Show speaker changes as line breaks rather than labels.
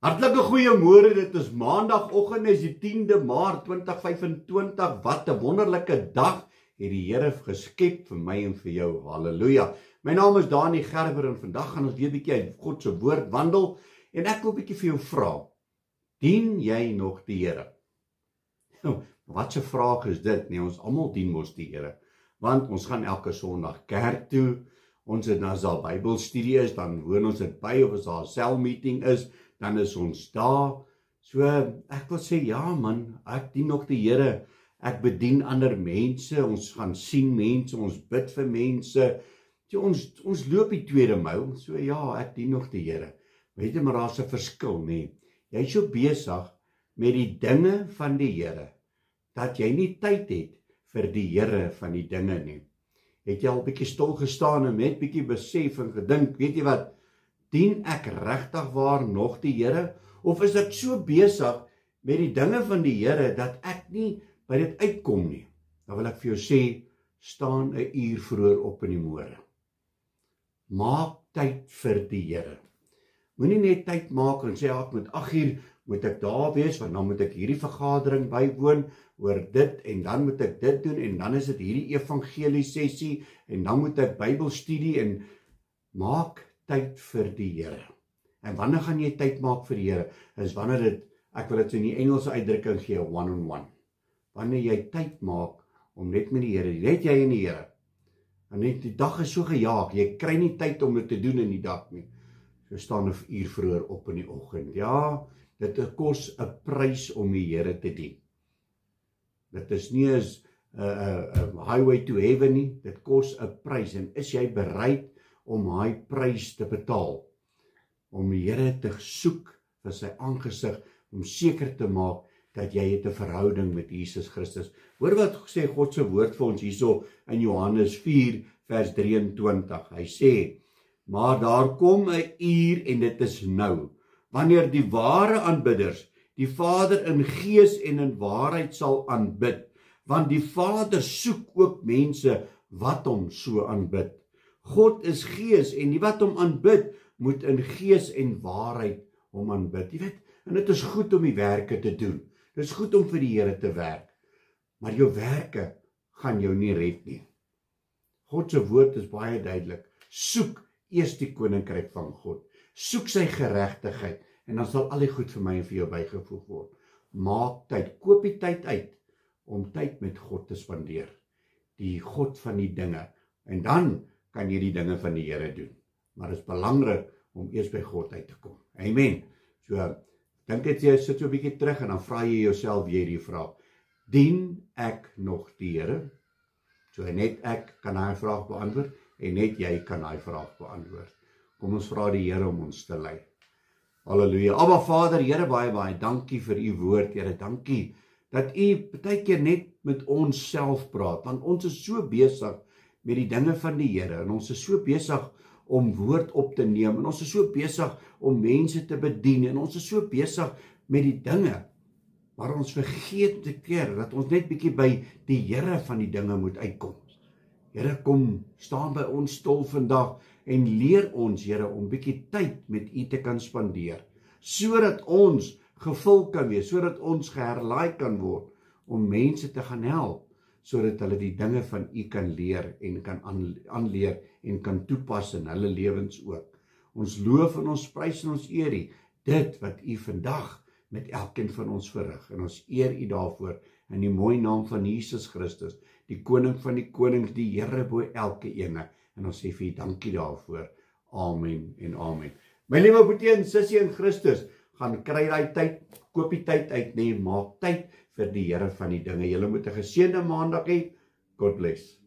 Hartlike goeiemôre, dit is maandagoggend, is die 10de Maart 2025, wat 'n wonderlike dag het die Here geskep vir my en vir jou, halleluja. My naam is Dani Gerber en vandag gaan ons weer 'n bietjie uit God se woord wandel en ek wil 'n bietjie vir jou vra, dien jy nog die Here? Wat 'n vraag is dit, nee, ons almal dien mos die Here, want ons gaan elke Sondag kerk toe, ons het as daar Bybelstudie is, dan woon ons dit by, of as daar 'n selmeeting is, dan is ons daar. So, ek wil sê, ja man, ek dien nog die Here, ek bedien ander mense, ons gaan sien mense, ons bid vir mense, so, ons loop die tweede mou, so ja, ek dien nog die Here. Weet jy, maar daar's 'n verskil, nee. Jy is so besig met die dinge van die Here, dat jy nie tyd het vir die Here van die dinge nie. Het jy al bietjie stil gestaan en net bietjie besef en gedink, weet jy wat, dien ek regtig waar nog die Here, of is ek so besig met die dinge van die Here, dat ek nie by dit uitkom nie? Dan wil ek vir jou sê, staan 'n uur vroeër op in die môre. Maak tyd vir die Here. Moenie net tyd maak en sê, ek moet 8 uur, moet ek daar wees, want dan moet ek hierdie vergadering bywoon, oor dit, en dan moet ek dit doen, en dan is dit hierdie evangelie sessie, en dan moet ek Bybelstudie, en maak tyd vir die Here. En wanneer gaan jy tyd maak vir die Here? Is wanneer dit, ek wil dit in die Engelse uitdrukking gee, one-on-one. Wanneer jy tyd maak om net met die Here, net jy en die Here. En net die dag is so gejaag, jy kry nie tyd om dit te doen in die dag nie. So staan 'n uur vroeër op in die oggend. Ja, dit kos 'n prys om die Here te dien. Dit is nie as 'n highway to heaven nie, dit kos 'n prys, en is jy bereid om hy prys te betaal, om die Here te soek vir sy aangesig, om seker te maak dat jy het 'n verhouding met Jesus Christus. Hoor wat sê God se woord vir ons hierso in Johannes 4 vers 23. Hy sê, maar daar kom 'n uur en dit is nou, wanneer die ware aanbidders die Vader in gees en in waarheid sal aanbid, want die Vader soek ook mense wat hom so aanbid. God is gees en die wat hom aanbid, moet in gees en waarheid hom aanbid. Jy weet, en dit is goed om die werke te doen. Dit is goed om vir die Here te werk. Maar jou werke gaan jou nie red nie. God se woord is baie duidelik. Soek eers die koninkryk van God. Soek sy geregtigheid en dan sal al die goed vir my en vir jou bygevoeg word. Maak tyd, koop die tyd uit om tyd met God te spandeer. Die God van die dinge. En dan kan jy die dinge van die Here doen. Maar dit is belangrik om eers by God uit te kom. Amen. So, dink dit jy sit so 'n bietjie terug en dan vra jy jouself weer die vraag, dien ek nog die Here? So net ek kan daai vraag beantwoord en net jy kan daai vraag beantwoord. Kom ons vra die Here om ons te lei. Halleluja. Aba Vader, Here, baie dankie vir u woord, Here, dankie dat u baie keer net met ons self praat, want ons is so besig met die dinge van die Here, en ons is so besig om woord op te neem, en ons is so besig om mense te bedien, en ons is so besig met die dinge, maar ons vergeet te keer, dat ons net bietjie by die Here van die dinge moet uitkom. Here, kom, staan by ons stil vandag, en leer ons, Here, om bietjie tyd met u te kan spandeer, sodat ons gevul kan wees, sodat ons geherlaai kan word, om mense te gaan help, sodat hulle die dinge van u kan leer en kan aanleer en kan toepas in hulle lewens ook. Ons loof en ons prys en ons eer u, dit wat u vandag met elkeen van ons verrig, en ons eer u daarvoor, in die mooi naam van Jesus Christus, die koning van die konings, die Here bo elke ene, en ons sê vir u dankie daarvoor. Amen en amen. My liewe broer en sussie in Christus, gaan kry daai tyd, koop die tyd uit, nee, maak tyd vir die Here van die dinge. Julle moet 'n geseënde maandag hê. God bless.